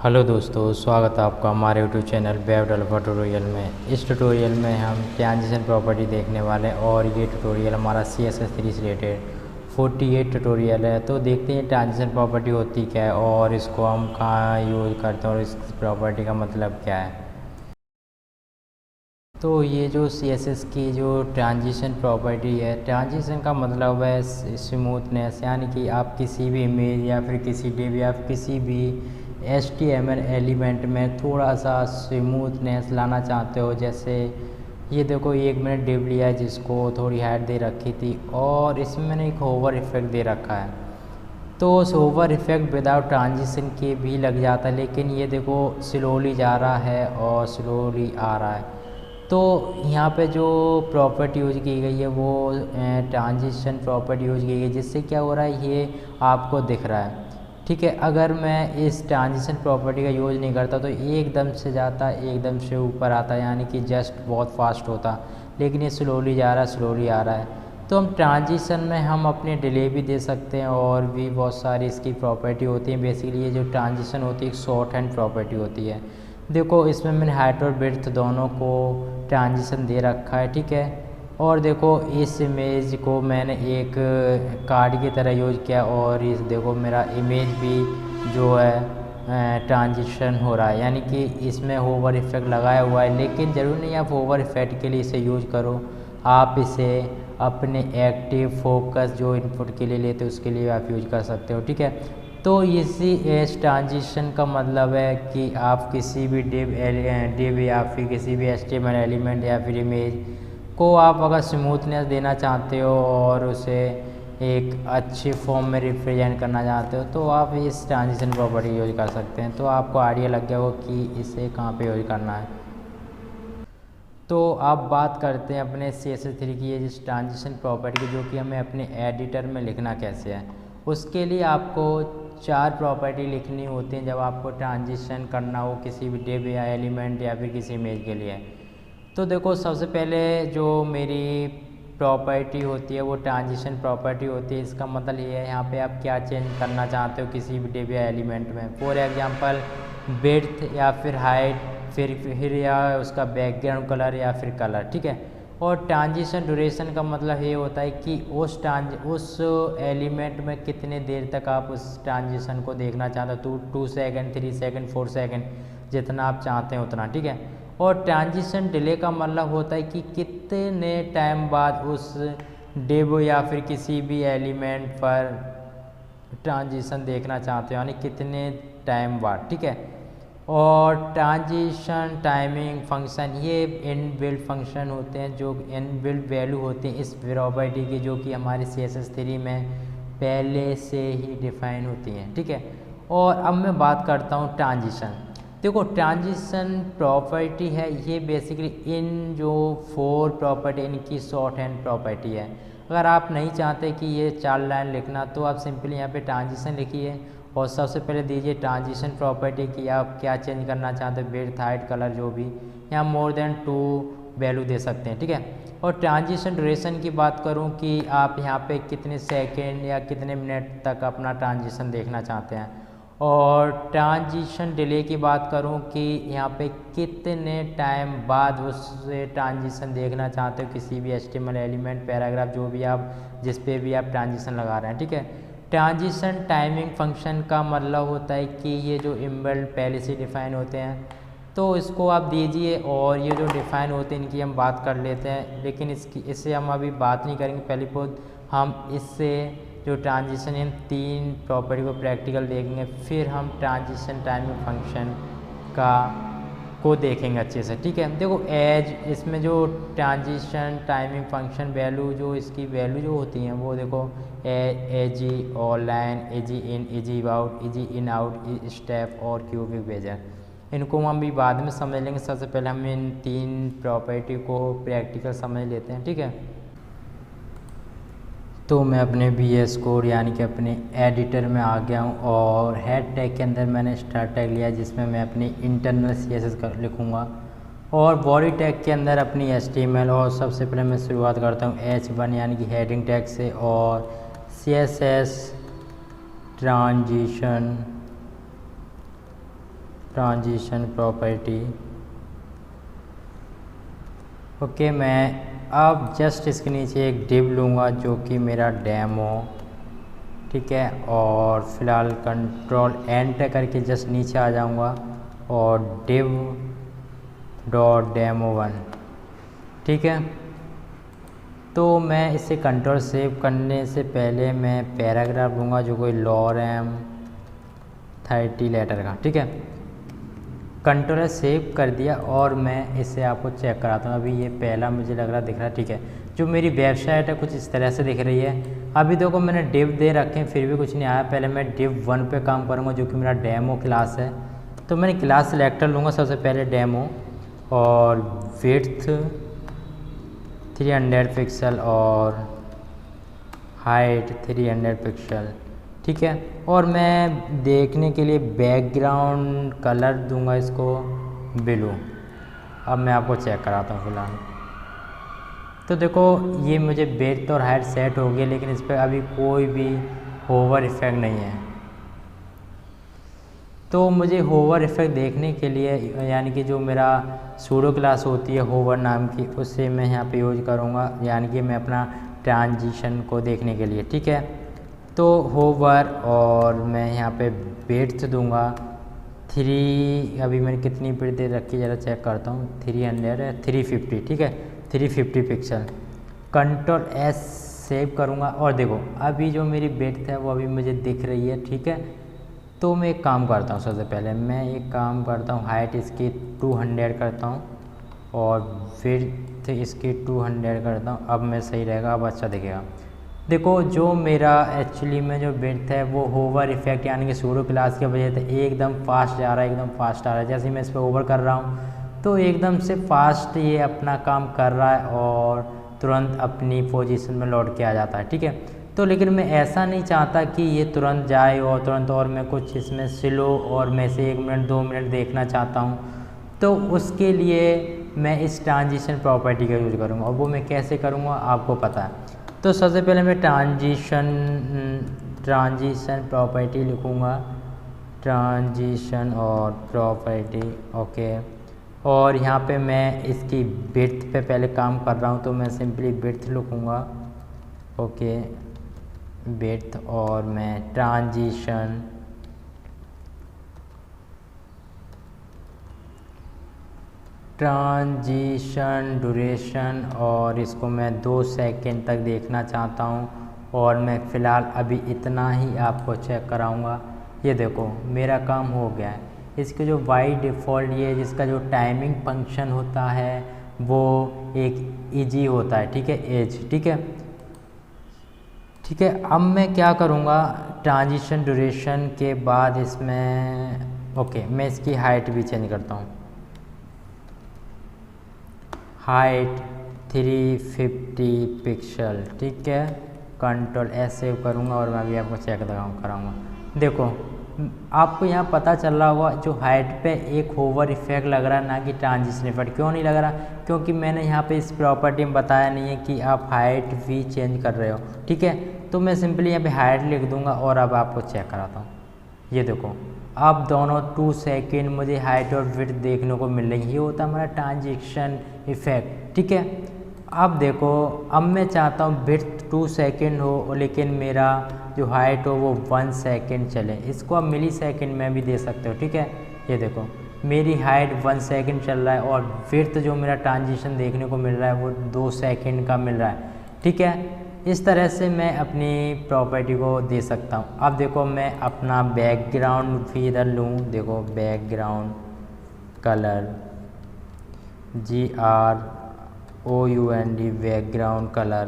Hello दोस्तों, स्वागत है आपका हमारे YouTube channel web developer tutorial में। इस ट्यूटोरियल में हम ट्रांजिशन प्रॉपर्टी देखने वाले हैं और ये ट्यूटोरियल हमारा CSS3 से रिलेटेड 48 ट्यूटोरियल है। तो देखते हैं ट्रांजिशन प्रॉपर्टी होती क्या है और इसको हम कहाँ यूज़ करते हैं और इस प्रॉपर्टी का मतलब क्या है। तो ये जो CSS की जो ट्रांजिशन प्रॉपर्टी है, ट्रांजिशन का मतलब है स्मूथनेस, यानी कि आप किसी भी इमेज या फिर किसी डिव या किसी भी HTML एलिमेंट में थोड़ा सा स्मूथनेस लाना चाहते हो। जैसे ये देखो, एक मैंने डिव लिया है जिसको थोड़ी हाइट दे रखी थी और इसमें मैंने एक होवर इफेक्ट दे रखा है। तो उस होवर इफेक्ट विदाउट ट्रांजिशन के भी लग जाता है, लेकिन ये देखो स्लोली जा रहा है और स्लोली आ रहा है। तो यहाँ पे जो प्रॉपर्टी यूज की गई है वो ट्रांजिशन प्रॉपर्टी यूज की गई है, जिससे क्या हो रहा है ये आपको दिख रहा है। ठीक है, अगर मैं इस ट्रांजिशन प्रॉपर्टी का यूज नहीं करता तो एकदम से जाता, एकदम से ऊपर आता, यानी कि जस्ट बहुत फास्ट होता, लेकिन ये स्लोली जा रहा है, स्लोली आ रहा है। तो हम ट्रांजिशन में हम अपने डिले भी दे सकते हैं और भी बहुत सारी इसकी प्रॉपर्टी होती है। बेसिकली ये जो ट्रांजिशन होती है एक शॉर्ट हैंड प्रॉपर्टी होती है। देखो इसमें मैंने हाइट और विड्थ दोनों को ट्रांजिशन दे रखा है। ठीक है, और देखो इस इमेज को मैंने एक कार्ड की तरह यूज किया और इस देखो मेरा इमेज भी जो है ट्रांजिशन हो रहा है, यानी कि इसमें होवर इफेक्ट लगाया हुआ है। लेकिन ज़रूरी नहीं आप होवर इफेक्ट के लिए इसे यूज करो, आप इसे अपने एक्टिव फोकस जो इनपुट के लिए लेते हो उसके लिए आप यूज कर सकते हो। ठीक है, तो इसी एज ट्रांजिशन का मतलब है कि आप किसी भी डिव या फिर किसी भी HTML एलिमेंट या फिर इमेज को आप अगर स्मूथनेस देना चाहते हो और उसे एक अच्छे फॉर्म में रिप्रेजेंट करना चाहते हो तो आप इस ट्रांजिशन प्रॉपर्टी यूज कर सकते हैं। तो आपको आइडिया लग गया होगा कि इसे कहाँ पे यूज करना है। तो आप बात करते हैं अपने CSS3 की ये जिस ट्रांजिशन प्रॉपर्टी की, जो कि हमें अपने एडिटर में लिखना कैसे है। उसके लिए आपको 4 प्रॉपर्टी लिखनी होती हैं जब आपको ट्रांजिशन करना हो किसी भी डिव या एलिमेंट या फिर किसी इमेज के लिए। तो देखो सबसे पहले जो मेरी प्रॉपर्टी होती है वो ट्रांजिशन प्रॉपर्टी होती है। इसका मतलब ये है यहाँ पे आप क्या चेंज करना चाहते हो किसी भी डिव या एलिमेंट में। फॉर एग्जांपल विड्थ या फिर हाइट, फिर या उसका बैकग्राउंड कलर या फिर कलर। ठीक है, और ट्रांजिशन ड्यूरेशन का मतलब ये होता है कि उस एलिमेंट में कितने देर तक आप उस ट्रांजिशन को देखना चाहते हो। 2 सेकेंड, 3 सेकेंड, 4 सेकेंड, जितना आप चाहते हैं उतना। ठीक है, और ट्रांजिशन डिले का मतलब होता है कि कितने टाइम बाद उस डिव या फिर किसी भी एलिमेंट पर ट्रांजिशन देखना चाहते हो, यानी कितने टाइम बाद। ठीक है, और ट्रांजिशन टाइमिंग फंक्शन ये इनबिल्ट फंक्शन होते हैं, जो इनबिल्ट वैल्यू होते हैं इस प्रॉपर्टी की, जो कि हमारे CSS3 में पहले से ही डिफाइन होती हैं। ठीक है, और अब मैं बात करता हूँ ट्रांजिशन। देखो ट्रांजिशन प्रॉपर्टी है ये बेसिकली इन जो 4 प्रॉपर्टी इनकी शॉर्ट हैंड प्रॉपर्टी है। अगर आप नहीं चाहते कि ये 4 लाइन लिखना तो आप सिंपली यहाँ पे ट्रांजिशन लिखिए और सबसे पहले दीजिए ट्रांजिशन प्रॉपर्टी कि आप क्या चेंज करना चाहते हैं, विड्थ, हाइट, कलर जो भी, यहाँ मोर देन 2 वैल्यू दे सकते हैं। ठीक है, और ट्रांजिशन ड्यूरेशन की बात करूँ कि आप यहाँ पे कितने सेकेंड या कितने मिनट तक अपना ट्रांजिशन देखना चाहते हैं। और ट्रांजिशन डिले की बात करूं कि यहाँ पे कितने टाइम बाद उससे ट्रांजिशन देखना चाहते हो किसी भी HTML एलिमेंट, पैराग्राफ, जो भी आप जिस पे भी आप ट्रांजिशन लगा रहे हैं। ठीक है, ट्रांजिशन टाइमिंग फंक्शन का मतलब होता है कि ये जो इनबिल्ट पहले से डिफाइन होते हैं तो इसको आप दीजिए, और ये जो डिफाइन होते हैं इनकी हम बात कर लेते हैं, लेकिन इससे हम अभी बात नहीं करेंगे। पहले बहुत हम इससे जो ट्रांजिशन इन 3 प्रॉपर्टी को प्रैक्टिकल देखेंगे, फिर हम ट्रांजिशन टाइमिंग फंक्शन को देखेंगे अच्छे से। ठीक है, देखो एज इसमें जो ट्रांजिशन टाइमिंग फंक्शन वैल्यू जो इसकी वैल्यू जो होती हैं वो देखो easy online, easy in, easy out, easy in out, step और क्यूबिक बेजर, इनको हम भी बाद में समझ लेंगे। सबसे पहले हम इन 3 प्रॉपर्टी को प्रैक्टिकल समझ लेते हैं। ठीक है, तो मैं अपने VS कोड यानी कि अपने एडिटर में आ गया हूँ और हेड टैग के अंदर मैंने स्टार्ट टैग लिया जिसमें मैं अपनी इंटरनल CSS लिखूँगा, और बॉडी टैग के अंदर अपनी HTML। और सबसे पहले मैं शुरुआत करता हूँ H1 यानी कि हेडिंग टैग से, और CSS transition transition property. Okay, मैं अब जस्ट इसके नीचे एक डिव लूँगा जो कि मेरा डेमो, ठीक है, और फिलहाल कंट्रोल एंटर करके जस्ट नीचे आ जाऊँगा और डिव डॉट डेमो 1, ठीक है। तो मैं इसे कंट्रोल सेव करने से पहले मैं पैराग्राफ लूँगा जो कोई लॉरेम 30 लेटर का, ठीक है। कंट्रोल सेव कर दिया और मैं इसे आपको चेक कराता हूँ। अभी ये पहला मुझे लग रहा दिख रहा है, ठीक है। जो मेरी वेबसाइट है कुछ इस तरह से दिख रही है। अभी देखो मैंने डिव दे रखे हैं फिर भी कुछ नहीं आया। पहले मैं डिव 1 पे काम करूँगा जो कि मेरा डेमो क्लास है। तो मैंने क्लास सेलेक्टर लूँगा सबसे पहले डेमो, और विड्थ 300 पिक्सल और हाइट 300 पिक्सल, ठीक है। और मैं देखने के लिए बैकग्राउंड कलर दूंगा इसको ब्लू। अब मैं आपको चेक कराता हूँ फिलहाल। तो देखो ये मुझे विड्थ और हाइट सेट हो गया, लेकिन इस पर अभी कोई भी होवर इफेक्ट नहीं है। तो मुझे होवर इफेक्ट देखने के लिए, यानी कि जो मेरा सूडो क्लास होती है होवर नाम की, उससे मैं यहाँ पे यूज करूँगा, यानी कि मैं अपना ट्रांजिशन को देखने के लिए, ठीक है। तो होवर और मैं यहाँ पे विड्थ दूंगा 3, अभी मैंने कितनी विड्थ दे रखी ज़रा चेक करता हूँ, 300 है, 350, ठीक है, 350 पिक्सल। कंट्रोल एस सेव करूँगा और देखो अभी जो मेरी विड्थ है वो अभी मुझे दिख रही है, ठीक है। तो मैं एक काम करता हूँ, सबसे पहले मैं एक काम करता हूँ, हाइट इसकी 200 करता हूँ और विड्थ इसकी 200 करता हूँ। अब मैं सही रहेगा, अब अच्छा दिखेगा। देखो जो मेरा एक्चुअली में जो विड्थ है वो होवर इफेक्ट यानी कि सूडो क्लास की वजह से एकदम फास्ट जा रहा है, एकदम फास्ट आ रहा है। जैसे मैं इस पर ओवर कर रहा हूँ तो एकदम से फास्ट ये अपना काम कर रहा है और तुरंत अपनी पोजीशन में लौट के आ जाता है, ठीक है। तो लेकिन मैं ऐसा नहीं चाहता कि ये तुरंत जाए और तुरंत, और मैं कुछ इसमें स्लो और मैं से 1 मिनट 2 मिनट देखना चाहता हूँ। तो उसके लिए मैं इस ट्रांजिशन प्रॉपर्टी का यूज करूँगा, और वो मैं कैसे करूँगा आपको पता है। तो सबसे पहले मैं ट्रांजिशन प्रॉपर्टी लिखूँगा, ट्रांजिशन और प्रॉपर्टी, ओके। और यहाँ पे मैं इसकी विड्थ पे पहले काम कर रहा हूँ तो मैं सिंपली विड्थ लिखूँगा, ओके, विड्थ, और मैं ट्रांजिशन ड्यूरेशन, और इसको मैं 2 सेकंड तक देखना चाहता हूँ। और मैं फ़िलहाल अभी इतना ही आपको चेक कराऊँगा। ये देखो मेरा काम हो गया है। इसके जो बाई डिफ़ॉल्ट ये जिसका जो टाइमिंग फंक्शन होता है वो एक ईजी होता है, ठीक है, एज, ठीक है, ठीक है। अब मैं क्या करूँगा, ट्रांजिशन ड्यूरेशन के बाद इसमें, ओके, मैं इसकी हाइट भी चेंज करता हूँ, हाइट 350 पिक्सल, ठीक है। कंट्रोल एस सेव करूँगा और मैं अभी आपको चेक कराऊँगा। देखो आपको यहाँ पता चल रहा होगा जो हाइट पे एक होवर इफेक्ट लग रहा है, ना कि ट्रांजिशन इफेक्ट। क्यों नहीं लग रहा? क्योंकि मैंने यहाँ पे इस प्रॉपर्टी में बताया नहीं है कि आप हाइट भी चेंज कर रहे हो, ठीक है। तो मैं सिंपली यहाँ पे हाइट लिख दूँगा और अब आपको चेक कराता हूँ। ये देखो अब दोनों 2 सेकेंड मुझे हाइट और विड्थ देखने को मिल रही है। ये होता है हमारा ट्रांजिशन इफेक्ट, ठीक है। अब देखो अब मैं चाहता हूँ विड्थ 2 सेकेंड हो लेकिन मेरा जो हाइट हो वो 1 सेकेंड चले। इसको आप मिली सेकेंड में भी दे सकते हो, ठीक है। ये देखो मेरी हाइट 1 सेकेंड चल रहा है और विड्थ जो मेरा ट्रांजिशन देखने को मिल रहा है वो 2 सेकेंड का मिल रहा है, ठीक है। इस तरह से मैं अपनी प्रॉपर्टी को दे सकता हूँ। अब देखो मैं अपना बैकग्राउंड भी इधर लूँ, देखो background colour GROUND background colour,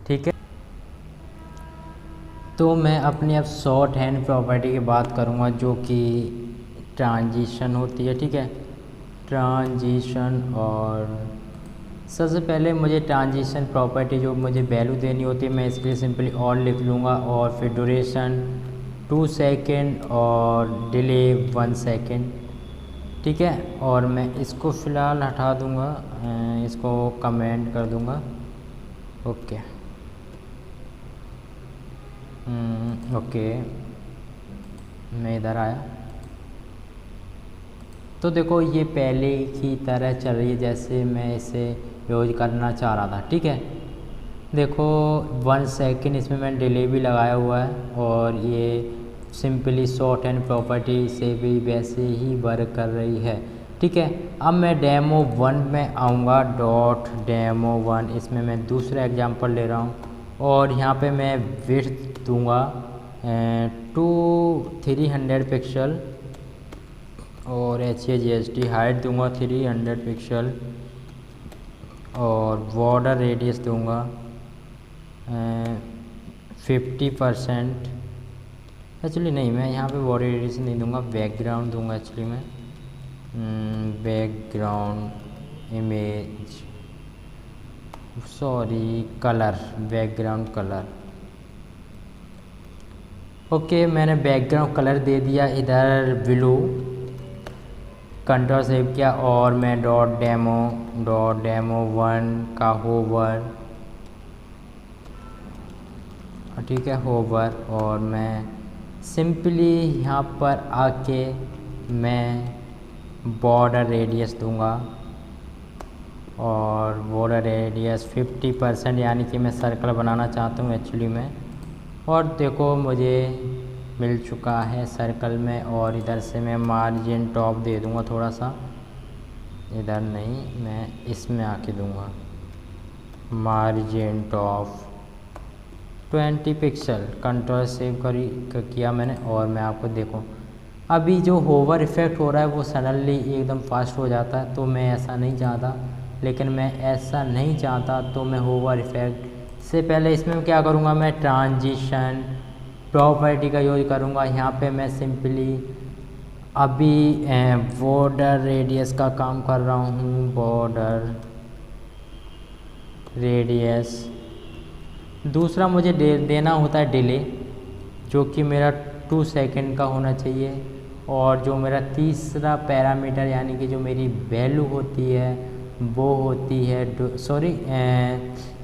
ठीक है। तो मैं अपनी अब शॉर्ट हैंड प्रॉपर्टी की बात करूँगा जो कि ट्रांजिशन होती है, ठीक है, ट्रांजिशन। और सबसे पहले मुझे ट्रांजिशन प्रॉपर्टी जो मुझे वैल्यू देनी होती है मैं इसके लिए सिंपली और लिख लूँगा, और फिर ड्यूरेशन 2 सेकेंड और डिले 1 सेकेंड, ठीक है। और मैं इसको फ़िलहाल हटा दूँगा, इसको कमेंट कर दूँगा, ओके, ओके। मैं इधर आया तो देखो ये पहले की तरह चल रही है जैसे मैं इसे यूज करना चाह रहा था, ठीक है। देखो 1 सेकेंड इसमें मैंने डिले भी लगाया हुआ है और ये सिंपली शॉर्ट एंड प्रॉपर्टी से भी वैसे ही वर्क कर रही है, ठीक है। अब मैं डेमो 1 में आऊँगा, डॉट डेमो 1, इसमें मैं दूसरा एग्जांपल ले रहा हूँ और यहाँ पे मैं विड्थ दूंगा 300 पिक्सल और HAGST हाइट दूंगा 300 पिक्सल और बॉर्डर रेडियस दूंगा 50%। एक्चुअली नहीं, मैं यहाँ पे बॉर्डर रेडियस नहीं दूंगा, बैकग्राउंड दूंगा एक्चुअली मैं, background image, sorry colour, background colour. Okay मैंने बैकग्राउंड कलर दे दिया इधर ब्लू, कंट्रोल सेव किया और मैं डॉट डेमो 1 का होवर, ठीक है होवर, और मैं सिंपली यहाँ पर आके मैं बॉर्डर रेडियस दूंगा और बॉर्डर रेडियस 50%, यानी कि मैं सर्कल बनाना चाहता हूँ एक्चुअली में। और देखो मुझे मिल चुका है सर्कल में और इधर से मैं मार्जिन टॉप दे दूंगा थोड़ा सा, इधर नहीं मैं इसमें आके दूंगा margin top 20 pixel, control save किया मैंने। और मैं आपको देखो अभी जो होवर इफ़ेक्ट हो रहा है वो सडनली एकदम फास्ट हो जाता है, तो मैं ऐसा नहीं चाहता, लेकिन मैं ऐसा नहीं चाहता तो मैं होवर इफ़ेक्ट से पहले इसमें क्या करूँगा, मैं ट्रांजिशन प्रॉपर्टी का यूज करूँगा। यहाँ पे मैं सिंपली अभी बॉर्डर रेडियस का काम कर रहा हूँ, बॉर्डर रेडियस। दूसरा मुझे देना होता है डिले, जो कि मेरा 2 सेकंड का होना चाहिए। और जो मेरा तीसरा पैरामीटर यानी कि जो मेरी वैल्यू होती है वो होती है, सॉरी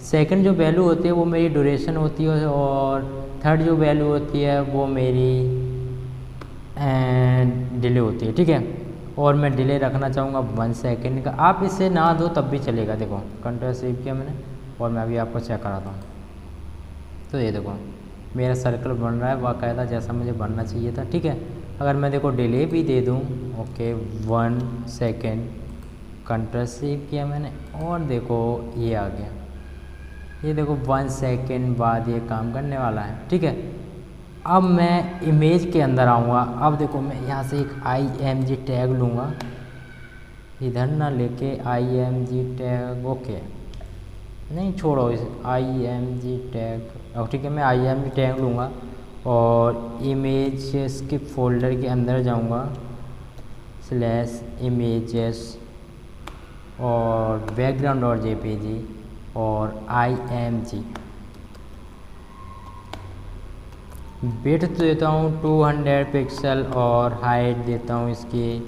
सेकंड जो वैल्यू होती है वो मेरी ड्यूरेशन होती है और थर्ड जो वैल्यू होती है वो मेरी डिले होती है, ठीक है। और मैं डिले रखना चाहूँगा 1 सेकंड का, आप इसे ना दो तब भी चलेगा। देखो कंट्रोल सेव किया मैंने और मैं अभी आपको चेक कराता हूँ। तो ये देखो मेरा सर्कल बन रहा है बाकायदा जैसा मुझे बनना चाहिए था, ठीक है। अगर मैं देखो डिले भी दे दूँ, ओके 1 सेकंड, कंट्रोल सेव किया मैंने और देखो ये आ गया, ये देखो 1 सेकंड बाद ये काम करने वाला है, ठीक है। अब मैं इमेज के अंदर आऊँगा। अब देखो मैं यहाँ से एक IMG टैग लूँगा, इधर ना लेके IMG टैग, ओके नहीं छोड़ो इस IMG टैग, अब ठीक है मैं IMG टैग लूँगा और इमेजेस के फोल्डर के अंदर जाऊँगा, /images और बैकग्राउंड और JPG और IMG। विड्थ देता हूँ 200 पिक्सल और हाइट देता हूँ इसकी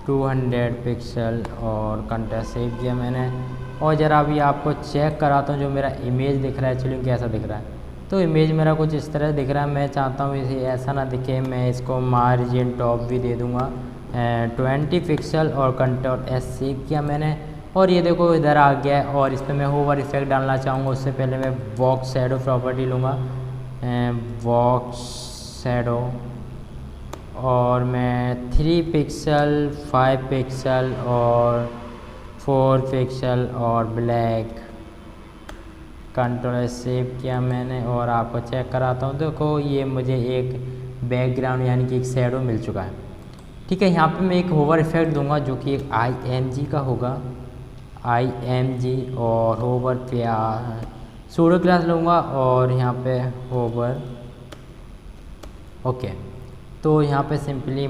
200 पिक्सल और कंट्रोल सेव किया मैंने। और ज़रा अभी आपको चेक कराता हूँ जो मेरा इमेज दिख रहा है एक्चुअली कैसा दिख रहा है। तो इमेज मेरा कुछ इस तरह दिख रहा है, मैं चाहता हूँ इसे ऐसा ना दिखे, मैं इसको मार्जिन टॉप भी दे दूँगा 20 पिक्सल और कंट्रोल S सेव किया मैंने। और ये देखो इधर आ गया है और इस पर मैं होवर इफेक्ट डालना चाहूँगा। उससे पहले मैं बॉक्स शैडो प्रॉपर्टी लूँगा, बॉक्स शैडो, और मैं 3 पिक्सल 5 पिक्सल और 4 पिक्सल और ब्लैक, कंट्रोल सेव किया मैंने और आपको चेक कराता हूँ। देखो ये मुझे एक बैकग्राउंड यानी कि एक शैडो मिल चुका है, ठीक है। यहाँ पे मैं एक होवर इफेक्ट दूंगा जो कि एक IMG का होगा, IMG, और होवर पे सूडो क्लास लूँगा और यहाँ पे होवर, ओके। तो यहाँ पे सिंपली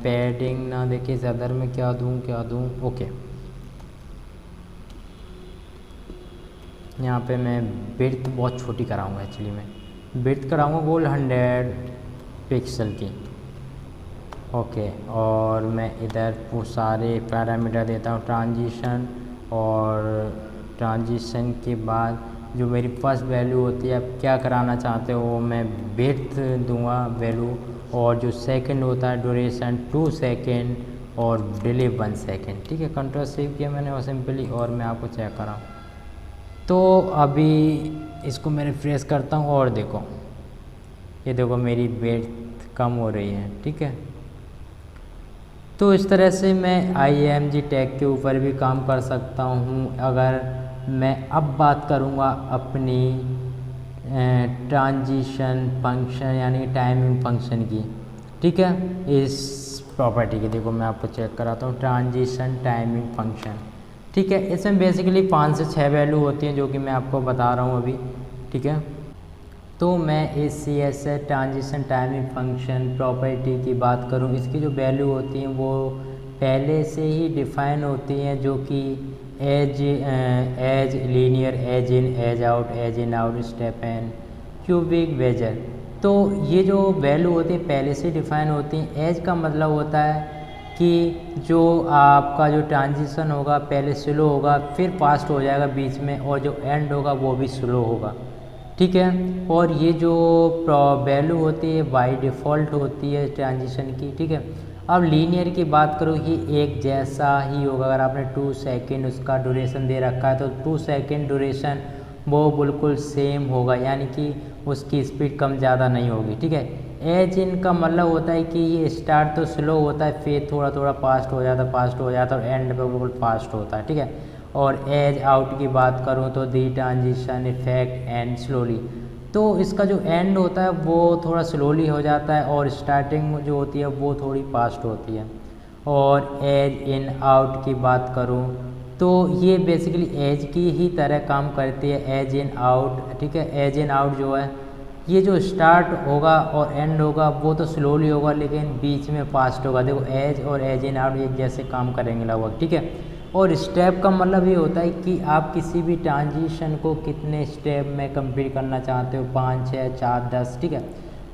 पैडिंग ना देखिए ज़्यादा में क्या दूँ, ओके। यहाँ पे मैं विड्थ बहुत छोटी कराऊंगा, एक्चुअली मैं विड्थ कराऊंगा गोल 100 पिक्सल की, ओके। और मैं इधर वो सारे पैरामीटर देता हूँ ट्रांजिशन, और ट्रांजिशन के बाद जो मेरी फर्स्ट वैल्यू होती है, आप क्या कराना चाहते हो वो मैं विड्थ दूंगा वैल्यू, और जो सेकंड होता है ड्यूरेशन 2 सेकंड, और डिले 1 सेकेंड। ठीक है, कंट्रोल सेव किया मैंने और सिंपली, और मैं आपको चेक कराऊँ तो अभी इसको मैं रिफ्रेश करता हूँ और देखो, ये देखो मेरी वेट कम हो रही है। ठीक है, तो इस तरह से मैं IMG टैग के ऊपर भी काम कर सकता हूँ। अगर मैं अब बात करूँगा अपनी ट्रांजिशन फंक्शन यानी टाइमिंग फंक्शन की, ठीक है, इस प्रॉपर्टी की, देखो मैं आपको चेक कराता हूँ, ट्रांजिशन टाइमिंग फंक्शन। ठीक है, इसमें बेसिकली 5 से 6 वैल्यू होती हैं जो कि मैं आपको बता रहा हूँ अभी। ठीक है, तो मैं इस CSS transition timing function property की बात करूँ, इसकी जो वैल्यू होती हैं वो पहले से ही डिफाइन होती हैं, जो कि ease linear, ease in, ease out, ease in out, step and cubic bezier. तो ये जो वैल्यू होती है पहले से डिफाइन होती हैं। एज का मतलब होता है कि जो आपका जो ट्रांजिशन होगा पहले स्लो होगा, फिर फास्ट हो जाएगा बीच में, और जो एंड होगा वो भी स्लो होगा। ठीक है, और ये जो वैल्यू होती है बाय डिफ़ॉल्ट होती है ट्रांजिशन की। ठीक है, अब लीनियर की बात करो, ये एक जैसा ही होगा। अगर आपने 2 सेकेंड उसका ड्यूरेशन दे रखा है तो 2 सेकेंड ड्यूरेशन वो बिल्कुल सेम होगा, यानी कि उसकी स्पीड कम ज़्यादा नहीं होगी। ठीक है, एज इन का मतलब होता है कि ये स्टार्ट तो स्लो होता है, फिर थोड़ा थोड़ा फास्ट हो जाता है और एंड पे बिल्कुल फास्ट होता है। ठीक है, और एज आउट की बात करूँ तो दी ट्रांजिशन इफेक्ट एंड स्लोली, तो इसका जो एंड होता है वो थोड़ा स्लोली हो जाता है और स्टार्टिंग जो होती है वो थोड़ी फास्ट होती है। और एज इन आउट की बात करूँ तो ये बेसिकली एज की ही तरह काम करती है, एज इन आउट। ठीक है, एज इन आउट जो है ये जो स्टार्ट होगा और एंड होगा वो तो स्लोली होगा लेकिन बीच में फास्ट होगा। देखो एज और एज इन आउट एक जैसे काम करेंगे लगभग। ठीक है, और स्टेप का मतलब ये होता है कि आप किसी भी ट्रांजिशन को कितने स्टेप में कंप्लीट करना चाहते हो, 5, 6, 4, 10। ठीक है,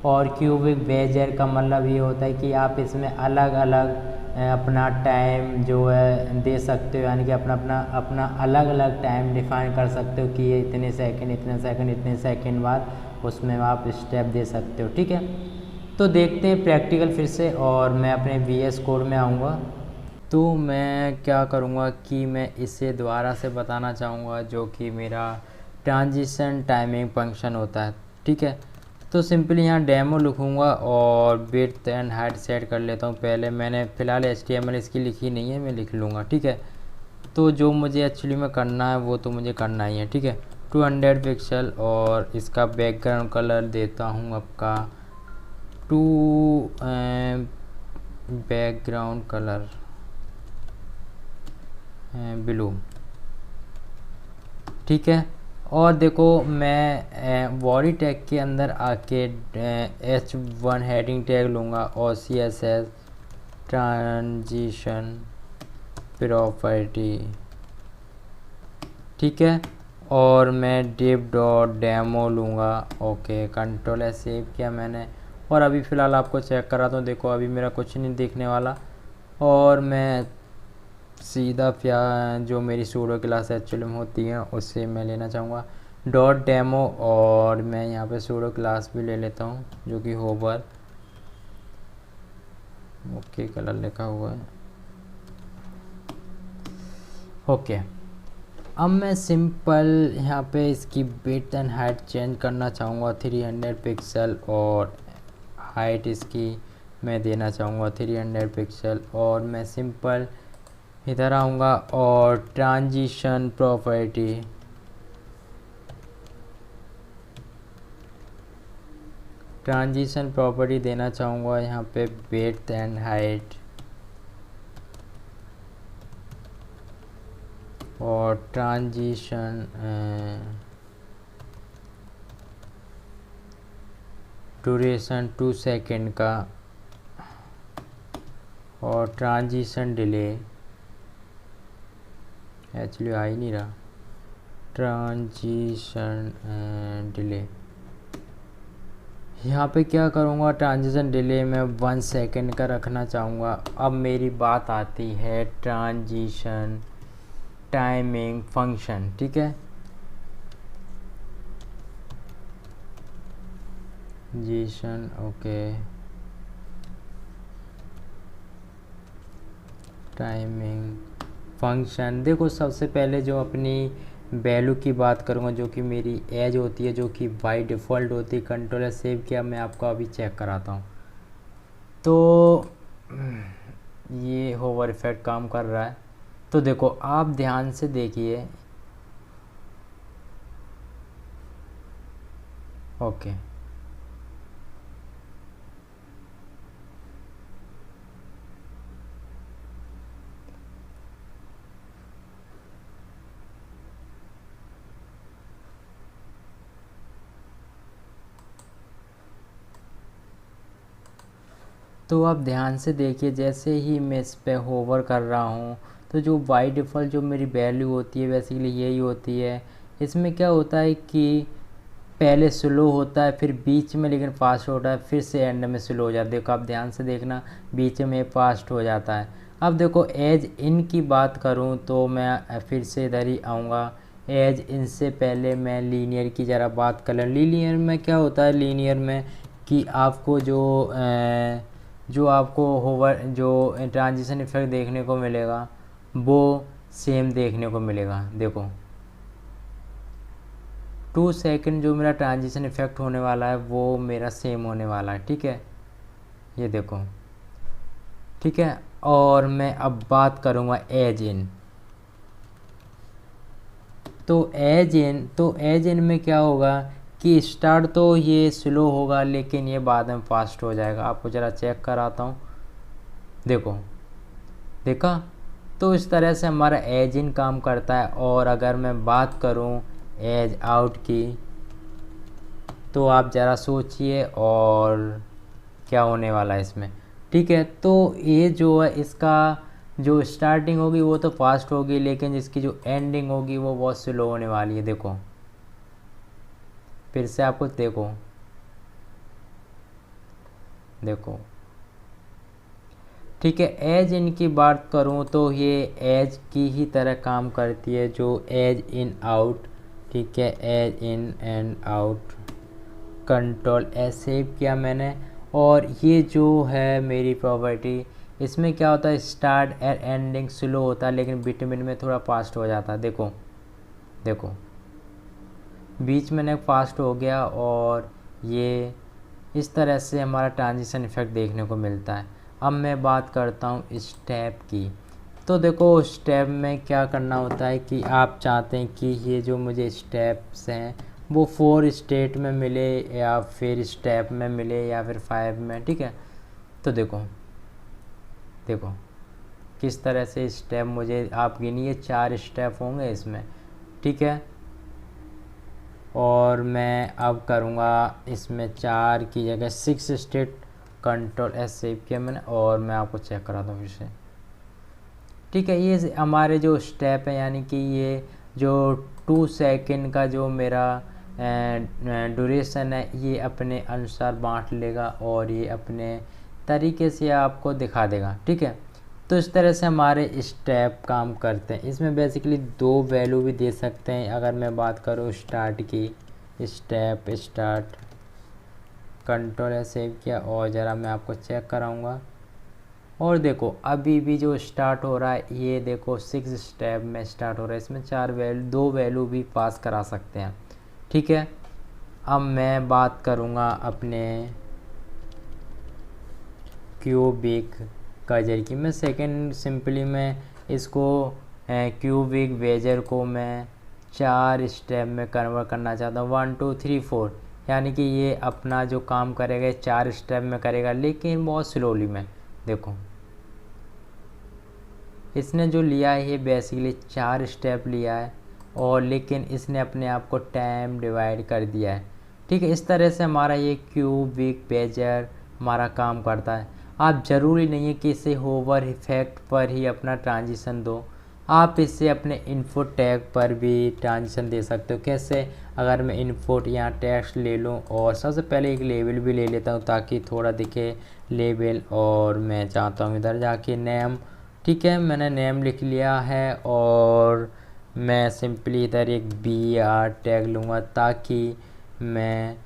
और क्यूबिक वेजर का मतलब ये होता है कि आप इसमें अलग अलग अपना टाइम जो है दे सकते हो, यानी कि अपना अलग अलग टाइम डिफाइन कर सकते हो कि ये इतने सेकंड बाद उसमें आप स्टेप दे सकते हो। ठीक है, तो देखते हैं प्रैक्टिकल फिर से, और मैं अपने VS कोड में आऊँगा। तो मैं क्या करूँगा कि मैं इसे दोबारा से बताना चाहूँगा, जो कि मेरा ट्रांजिशन टाइमिंग फंक्शन होता है। ठीक है, तो सिंपली यहाँ डेमो लिखूँगा और विड्थ एंड हाइट सेट कर लेता हूँ। पहले मैंने फ़िलहाल HTML इसकी लिखी नहीं है, मैं लिख लूँगा। ठीक है, तो जो मुझे एक्चुअली में करना है वो तो मुझे करना ही है। ठीक है, 200 पिक्सल, और इसका बैकग्राउंड कलर देता हूँ आपका 2 बैकग्राउंड कलर ब्लू। ठीक है, और देखो मैं बॉडी टैग के अंदर आके H1 हेडिंग टैग लूँगा और CSS ट्रांजिशन प्रॉपर्टी। ठीक है, और मैं div.demo लूँगा। ओके, कंट्रोल S सेव किया मैंने, और अभी फ़िलहाल आपको चेक कराता हूँ। देखो अभी मेरा कुछ नहीं दिखने वाला, और मैं सीधा जो मेरी सूडो क्लास एक्चुअली में होती है उससे मैं लेना चाहूँगा .demo, और मैं यहाँ पे सूडो क्लास भी ले लेता हूँ जो कि होवर। ओके, कलर लिखा हुआ है। ओके, अब मैं सिंपल यहाँ पे इसकी विड्थ एंड हाइट चेंज करना चाहूँगा 300 पिक्सल, और हाइट इसकी मैं देना चाहूँगा 300 पिक्सल, और मैं सिंपल इधर आऊँगा और ट्रांजिशन प्रॉपर्टी देना चाहूँगा यहाँ पे विड्थ एंड हाइट, और ट्रांजिशन ड्यूरेशन 2 सेकेंड का, और ट्रांजिशन डिले एक्चुअली आ ही नहीं रहा, ट्रांजिशन डिले। यहाँ पे क्या करूँगा, ट्रांजिशन डिले में 1 सेकेंड का रखना चाहूँगा। अब मेरी बात आती है ट्रांजिशन टाइमिंग फंक्शन। ठीक है, ओके, टाइमिंग फंक्शन। देखो सबसे पहले जो अपनी वैल्यू की बात करूँगा जो कि मेरी एज होती है, जो कि बाय डिफ़ॉल्ट होती है, कंट्रोल सेव किया, मैं आपको अभी चेक कराता हूँ। तो ये होवर इफेक्ट काम कर रहा है। तो देखो आप ध्यान से देखिए, ओके तो आप ध्यान से देखिए, जैसे ही मैं इस पे होवर कर रहा हूँ तो जो बाय डिफ़ॉल्ट जो मेरी वैल्यू होती है बेसिकली यही होती है। इसमें क्या होता है कि पहले स्लो होता है, फिर बीच में लेकिन फास्ट होता है, फिर से एंड में स्लो हो जाता है। देखो आप ध्यान से देखना, बीच में फास्ट हो जाता है। अब देखो एज इन की बात करूँ तो मैं फिर से इधर ही आऊँगा। एज इन से पहले मैं लीनियर की ज़रा बात कर लूँ। लीनियर में क्या होता है, लीनियर में कि आपको जो आपको होवर जो ट्रांजिशन इफेक्ट देखने को मिलेगा वो सेम देखने को मिलेगा। देखो 2 सेकंड जो मेरा ट्रांजिशन इफेक्ट होने वाला है वो मेरा सेम होने वाला है, ठीक है, ये देखो, ठीक है। और मैं अब बात करूँगा एज इन। तो एज इन में क्या होगा कि स्टार्ट तो ये स्लो होगा लेकिन ये बाद में फास्ट हो जाएगा। आपको ज़रा चेक कराता हूँ, देखो, देखा। तो इस तरह से हमारा एज इन काम करता है। और अगर मैं बात करूँ एज आउट की तो आप ज़रा सोचिए और क्या होने वाला है इसमें, ठीक है। तो ये जो है इसका जो स्टार्टिंग होगी वो तो फास्ट होगी लेकिन इसकी जो एंडिंग होगी वो बहुत स्लो होने वाली है। देखो फिर से आपको देखो, देखो, ठीक है। एज इन की बात करूँ तो ये एज की ही तरह काम करती है जो एज इन आउट, ठीक है, ease in and out, control S save किया मैंने। और ये जो है मेरी प्रॉपर्टी, इसमें क्या होता है स्टार्ट एंड एंडिंग स्लो होता है लेकिन बिटवीन में थोड़ा फास्ट हो जाता है। देखो, देखो बीच में फास्ट हो गया। और ये इस तरह से हमारा ट्रांजिशन इफेक्ट देखने को मिलता है। अब मैं बात करता हूँ स्टेप की। तो देखो स्टेप में क्या करना होता है कि आप चाहते हैं कि ये जो मुझे स्टेप्स हैं वो 4 स्टेट में मिले या फिर स्टेप में मिले या फिर 5 में, ठीक है। तो देखो, देखो किस तरह से स्टेप मुझे आप गिनिए, 4 स्टेप होंगे इसमें, ठीक है। और मैं अब करूँगा इसमें 4 की जगह 6 स्टेट, कंट्रोल एस सेव किया मैंने। और मैं आपको चेक कराता हूँ फिर से, ठीक है। ये हमारे जो स्टेप है यानी कि ये जो 2 सेकंड का जो मेरा ड्यूरेशन है ये अपने अनुसार बांट लेगा और ये अपने तरीके से आपको दिखा देगा, ठीक है। तो इस तरह से हमारे स्टेप काम करते हैं। इसमें बेसिकली 2 वैल्यू भी दे सकते हैं। अगर मैं बात करूँ स्टार्ट की, स्टेप स्टार्ट, कंट्रोल है सेव किया और ज़रा मैं आपको चेक कराऊंगा। और देखो अभी भी जो स्टार्ट हो रहा है ये देखो 6 स्टेप में स्टार्ट हो रहा है। इसमें 2 वैल्यू भी पास करा सकते हैं, ठीक है। अब मैं बात करूँगा अपने क्यूबिक काजर की। मैं सेकंड सिंपली मैं इसको क्यूबिक वेजर को मैं 4 स्टेप में कन्वर्ट करना चाहता हूँ, 1 2 3 4, यानी कि ये अपना जो काम करेगा 4 स्टेप में करेगा लेकिन बहुत स्लोली में। देखो इसने जो लिया है ये बेसिकली 4 स्टेप लिया है और लेकिन इसने अपने आप को टाइम डिवाइड कर दिया है, ठीक है। इस तरह से हमारा ये क्यूबिक वेजर हमारा काम करता है। आप ज़रूरी नहीं है कि इसे होवर इफेक्ट पर ही अपना ट्रांजिशन दो, आप इससे अपने इनपुट टैग पर भी ट्रांजिशन दे सकते हो। कैसे, अगर मैं इनपुट यहाँ टेक्स्ट ले लूँ और सबसे पहले एक लेबल भी ले लेता हूँ ताकि थोड़ा दिखे लेबल। और मैं चाहता हूँ इधर जाके नेम, ठीक है, मैंने नेम लिख लिया है। और मैं सिंपली इधर एक BR टैग लूँगा ताकि मैं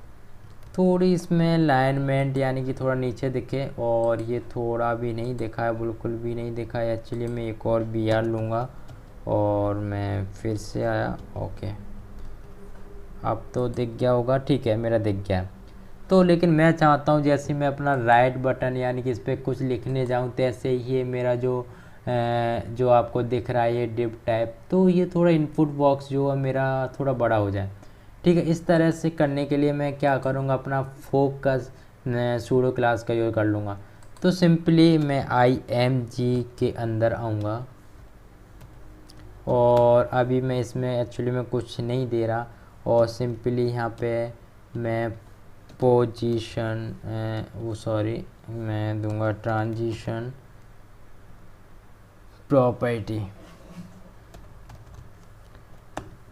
थोड़ी इसमें अलाइनमेंट यानी कि थोड़ा नीचे दिखे, और ये थोड़ा भी नहीं दिखा है, बिल्कुल भी नहीं दिखा है। एक्चुअली मैं एक और बी आर लूँगा और मैं फिर से आया। ओके, अब तो दिख गया होगा, ठीक है मेरा दिख गया। तो लेकिन मैं चाहता हूँ जैसे मैं अपना राइट बटन यानी कि इस पर कुछ लिखने जाऊँ, तैसे ही मेरा जो आपको दिख रहा है ये डिव टाइप, तो ये थोड़ा इनपुट बॉक्स जो है मेरा थोड़ा बड़ा हो जाए। ठीक है, इस तरह से करने के लिए मैं क्या करूँगा, अपना फोकस सूडो क्लास का यूज़ कर लूँगा। तो सिंपली मैं IMG के अंदर आऊँगा, और अभी मैं इसमें एक्चुअली में कुछ नहीं दे रहा, और सिंपली यहाँ पे मैं पोजीशन मैं दूंगा ट्रांजिशन प्रॉपर्टी।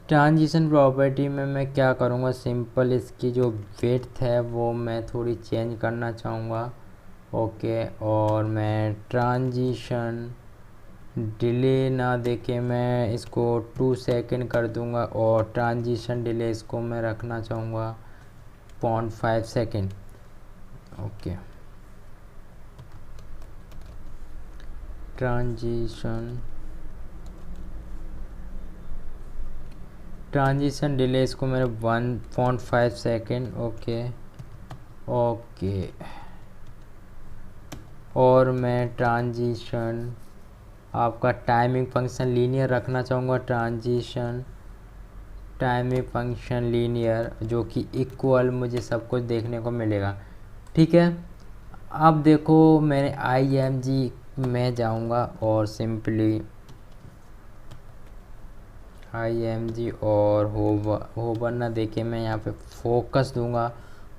ट्रांजिशन प्रॉपर्टी में मैं क्या करूँगा, सिंपल इसकी जो विड्थ है वो मैं थोड़ी चेंज करना चाहूँगा। ओके, और मैं ट्रांजिशन डिले ना देके मैं इसको 2 सेकंड कर दूँगा, और ट्रांजिशन डिले इसको मैं रखना चाहूँगा 0.5 सेकंड। ओके, ट्रांजिशन डिले इसको मेरे 1.5 सेकंड। ओके ओके, और मैं ट्रांजिशन आपका टाइमिंग फंक्शन लीनियर रखना चाहूँगा। ट्रांजिशन टाइमिंग फंक्शन लीनियर, जो कि इक्वल मुझे सब कुछ देखने को मिलेगा। ठीक है, अब देखो मैंने IMG में जाऊँगा और सिंपली IMG और होवर ना देके मैं यहाँ पे फोकस दूंगा।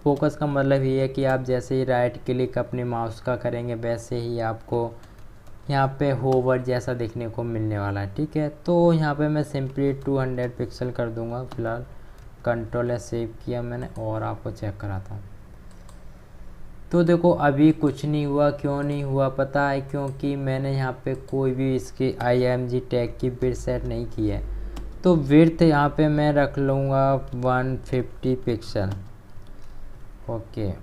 फोकस का मतलब ये है कि आप जैसे ही राइट क्लिक अपने माउस का करेंगे वैसे ही आपको यहाँ पे होवर जैसा देखने को मिलने वाला है। ठीक है, तो यहाँ पे मैं सिंपली 200 पिक्सल कर दूंगा फ़िलहाल। कंट्रोल एस सेव किया मैंने और आपको चेक कराता हूँ। तो देखो अभी कुछ नहीं हुआ, क्यों नहीं हुआ पता है, क्योंकि मैंने यहाँ पे कोई भी इसकी IMG टैग की विड्थ सेट नहीं की है। तो विड्थ यहाँ पे मैं रख लूँगा 150 पिक्सल। ओके,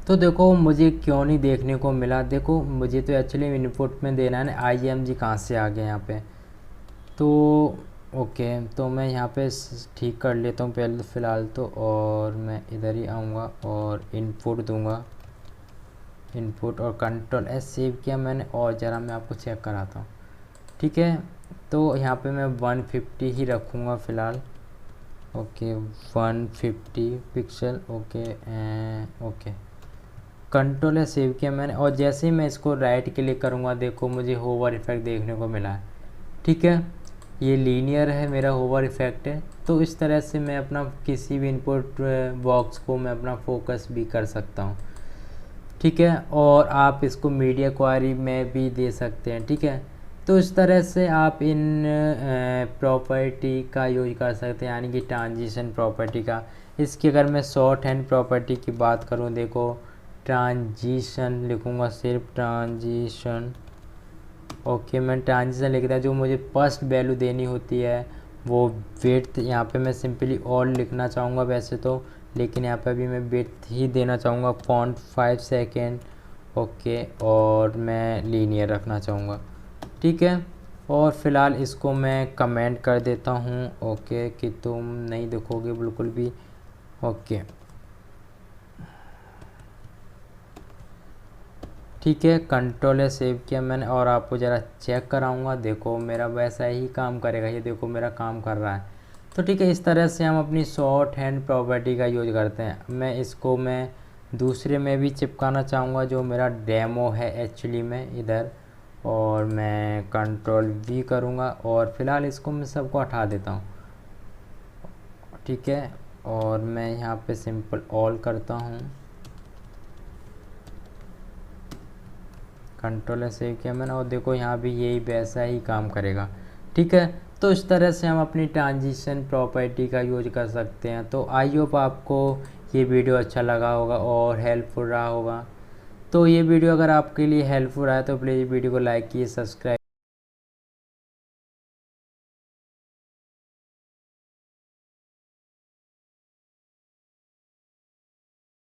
तो देखो मुझे क्यों नहीं देखने को मिला। देखो मुझे तो एक्चुअली इनपुट में देना है ना, IMG कहाँ से आ गया यहाँ पे। तो ओके, तो मैं यहाँ पे ठीक कर लेता हूँ पहले फ़िलहाल तो, और मैं इधर ही आऊँगा और इनपुट दूँगा। इनपुट और कंट्रोल एस सेव किया मैंने, और ज़रा मैं आपको चेक कराता हूँ। ठीक है, तो यहाँ पे मैं 150 ही रखूँगा फ़िलहाल। Okay 150 pixel. Okay okay, control है सेव किया मैंने, और जैसे ही मैं इसको राइट क्लिक करूँगा देखो मुझे होवर इफेक्ट देखने को मिला है। ठीक है, ये लीनियर है मेरा होवर इफेक्ट है। तो इस तरह से मैं अपना किसी भी इनपुट बॉक्स को मैं अपना फोकस भी कर सकता हूँ। ठीक है, और आप इसको मीडिया क्वारी में भी दे सकते हैं। ठीक है, तो इस तरह से आप इन प्रॉपर्टी का यूज कर सकते हैं, यानी कि ट्रांजिशन प्रॉपर्टी का। इसकी अगर मैं शॉर्ट हैंड प्रॉपर्टी की बात करूँ, देखो ट्रांजिशन लिखूँगा, सिर्फ ट्रांजिशन। ओके, मैं ट्रांजिशन लिख दिया। जो मुझे फर्स्ट वैल्यू देनी होती है वो विड्थ, यहाँ पे मैं सिंपली और लिखना चाहूँगा वैसे तो, लेकिन यहाँ पे भी मैं विड्थ ही देना चाहूँगा 0.5 सेकेंड। ओके, और मैं लीनियर रखना चाहूँगा। ठीक है, और फ़िलहाल इसको मैं कमेंट कर देता हूँ। ओके, कि तुम नहीं देखोगे बिल्कुल भी। ओके, ठीक है, कंट्रोल है सेव किया मैंने, और आपको ज़रा चेक कराऊंगा। देखो मेरा वैसा ही काम करेगा, ये देखो मेरा काम कर रहा है। तो ठीक है, इस तरह से हम अपनी शॉर्ट हैंड प्रॉपर्टी का यूज करते हैं। मैं दूसरे में भी चिपकाना चाहूँगा जो मेरा डेमो है एक्चुअली में इधर, और मैं कंट्रोल V करूँगा, और फ़िलहाल इसको मैं सबको हटा देता हूँ। ठीक है, और मैं यहाँ पे सिंपल ऑल करता हूँ, कंट्रोल से किया मैंने, और देखो यहाँ भी यही वैसा ही काम करेगा। ठीक है, तो इस तरह से हम अपनी ट्रांजिशन प्रॉपर्टी का यूज कर सकते हैं। तो आई होप आपको ये वीडियो अच्छा लगा होगा और हेल्पफुल रहा होगा। तो ये वीडियो अगर आपके लिए हेल्पफुल रहा है तो प्लीज़ वीडियो को लाइक कीजिए, सब्सक्राइब